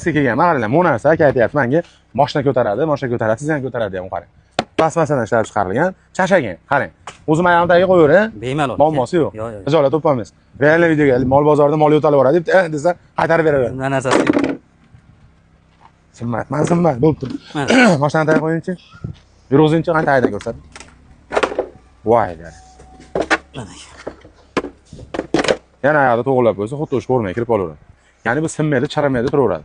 kelgan. Mana qaranglar, bu narsa aka aytayapti menga, mashina ko'taradi, siz ham ko'taradi ham qarang. Plasmasadan ishlab chiqarilgan, chashagan. Qarang. O'zim ayamdagi qo'yavering. Bemalol. Muammosi yo'q. Ijolat topamiz. Real videoga mol bozorida mol yo'talib boradi deb desa qaytarib beraveradi. Bundan narsasi yo'q. Simmat, bo'lib turibdi. Mashinani tayyor qo'yingchi. Bir o'zinchi qancha hayda ko'rsat. Voy der. Yana ayog'ida to'g'rilab qo'ysa, xuddi o'sha formga kirib olaveradi. Ya'ni bu sinmaydi, charamaydi, turaveradi.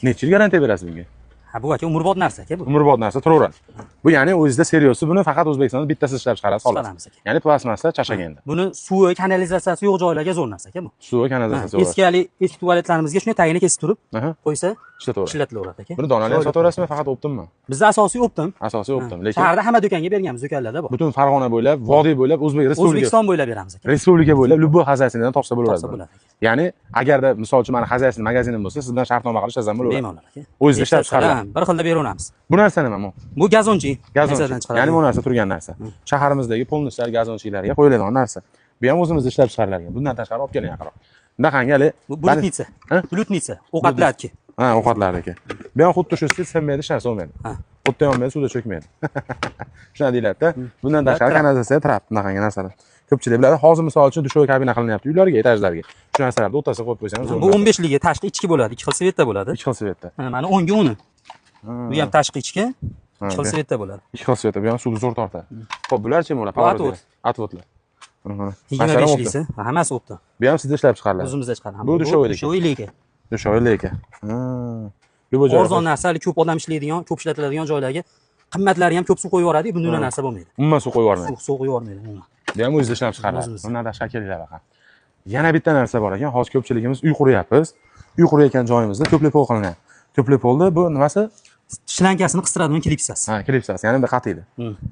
Necha yil garantiya berasiz bunga? Ha, bu aka umrbod narsa aka bu. Umrbod narsa turaveradi. Bu ya'ni o'zizda seriosi buni faqat O'zbekistonda bittasi ishlab chiqarasiz, xolos. Ya'ni plasmassa chashaganda. Buni suvi, kanalizatsiyasi yo'q joylarga zo'r narsa aka bu. Suvi, kanalizatsiya yo'q. Eski tualetlarimizga shunday tagini kesib turib, qo'ysa ishlatilaveradi aka. Buni donali sotaverasizmi, faqat optimmi? Bizda asosiy optim. Asosiy optim, lekin shaharda hamma do'konga berganmiz, do'konlarda bor. Butun Farg'ona bo'ylab, Vodiy bo'ylab, O'zbekiston bo'ylab beramiz aka. Respublika bo'ylab любой xazaysindan topsa bo'laveradi. Ya'ni agarda misol uchun mana xazaysin magazinim bo'lsa, sizdan shartnoma qilish azam bo'laveradi. Bemalol aka. O'zingizda ishlab chiqarasiz. Bir xilda beraveramiz. Bu narsa nima bu? Bu gazonchi. Ya'ni bu narsa turgan narsa. Shaharimizdagi polnislar, gazonchilarga qo'yiladigan narsa. Bu ham o'zimizda ishlab chiqarilgan. Bundan tashqari olib keling yaqinroq. Bunaqangi hali bulutnitsa, ovqatlarniki. Ha, ovqatlarniki. Bu ham xuddi shu stil sinmaydi, hech narsa bo'lmaydi. Xuddi yonmaydi, suvda cho'kmaydi. Shuna deyiladi-da. Bundan tashqari kanalizatsiya trap bunaqangi narsalar. Ko'pchilik biladi. Hozir misol uchun dushoy kabina qilinyapti uylarga, etajlarga. Shu narsalarni o'rtasiga qo'yib qo'ysangiz bu 15 ligi tashqi ichki bo'ladi, ikki xil svetda bo'ladi. Ikki xil svetda. Mana 10 ga 10. Bu ham tashqi ichki, ikki xil svetda bo'ladi. Ikki xil svetda, bu ham suvni zo'r tortadi. Xo'p, bular-chi bular? Atvodlar. 25 lisi, hammasi o'pdi. Bu ham sizda ishlab chiqariladi. O'zimizda chiqaramiz. Bu dushoy ligi. Dushoy ligi. Arzon narsa, ko'p odam ishlaydigan, ko'p ishlatiladigan joylarga qimmatlari ham ko'p suv qo'yib yuboradi, bunday narsa bo'lmaydi. Umuman suv qo'yib yubormaydi. Suv qo'yib yubormaydi umuman. Bu ham o'zingizda ishlab chiqariladi. Bundan tashqari kelinglar baqa. Yana bitta narsa bor ekan, hozir ko'pchiligimiz uy quryapmiz. Uy qurayotgan joyimizda to'pli pol qilinadi. To'pli polni bu nimasi? Shlankasini qistiradigan klipsasi. Ha, klipsasi, ya'ni bunday qatiydi.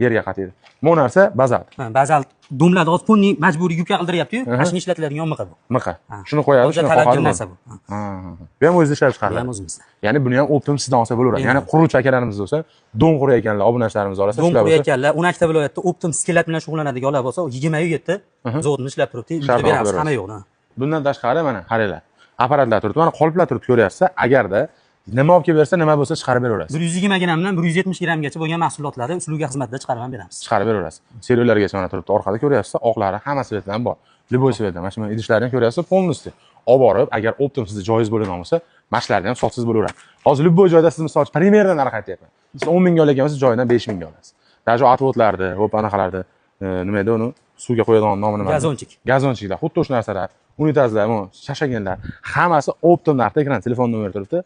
Yerga qatiydi. Bu narsa bazalt. Ha, bazalt dumladi, hozir fonning majburiy yubka qildiryapti-yu, mashina ishlatiladigan miqa bu. Miqa. Shuni qo'yadi, shuni qo'yadi. narsa bu. Bu ham o'zingizda ishlab chiqariladi. Bu ham o'zimizda. Ya'ni buni ham optim sizdan olsa bo'laveradi. Ya'ni quruvchi akalarimiz bo'lsa, don qurayotganlar, obunachilarimiz orasida shular bo'lsa. Don qurayotganlar, 12 ta viloyatda optim skelet bilan shug'ullanadiganlar bo'lsa, 27 zavodni ishlab turibdi, bizda beramiz, hamma yo'q. Bundan tashqari mana qaranglar. Apparatlar turibdi, mana qoliplar turibdi, ko'ryapsiz. Agarda nima olib kelib bersa, nima bo'lsa chiqarib beraverasiz. 120 grammdan 170 grammgacha bo'lgan mahsulotlarni usluga xizmatida chiqarib beramiz. Chiqarib beraverasiz. Seriallargacha mana turibdi, orqada ko'ryapsiz, oqlari hammasi bilan bor. Любой svetdan. Mana shu idishlarni ko'ryapsiz, polностью. Olib borib, agar optim sizga joiz bo'ladigan bo'lsa, mashlarni ham sotsiz bo'laveradi. Hozir любой joyda siz misol uchun primerdan narx aytyapman. Siz 10 mingga olgan bo'lsangiz, joyidan 5 mingga olasiz. Даже atvodlarni, hop anaqalarni, nima edi uni? Suvga qo'yadigan nomi nima? Gazonchiklar, xuddi o'sha narsalar, unitazlar, shashaganlar, hammasi optim narxda ekran telefon nomeri turibdi.